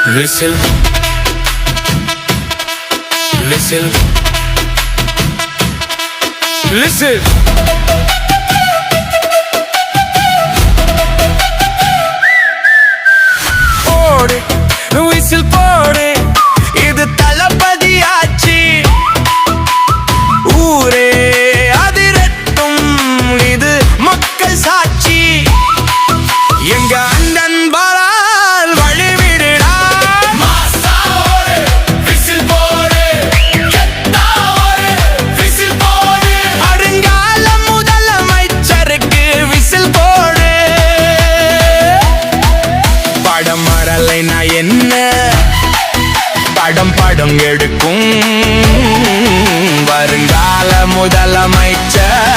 Whistle, whistle, whistle. போடு whistle போடு, இது தளபதியாச்சு. ஊரே அதிரட்டும், இது மக்கள் சாட்சி. எங்க அண்ணன் பாரால் வழிவிடுடா. அருங்கால முதலமைச்சருக்கு விசில் போடு. படம் வரலைனா என்ன, படம் படம் எடுக்கும் வருங்கால முதலமைச்சர்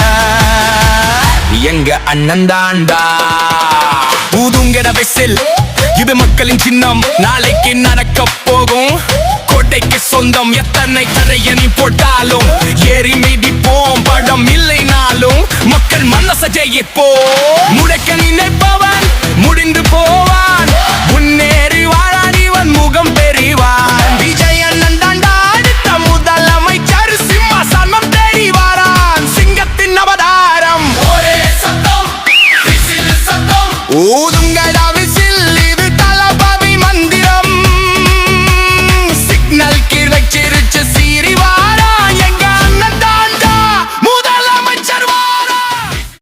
எங்க அண்ணன் தாண்டா. ஊதுங்கட விசில், இது மக்களின் சின்னம், நாளைக்கு நடக்க போகும். கோட்டைக்கு சொந்தம், எத்தனை தரையணி போட்டாலும் ஏறி மிதிப்போம். படம் இல்லைனாலும் மக்கள் மனச ஜெயிப்போம். முடக்கன்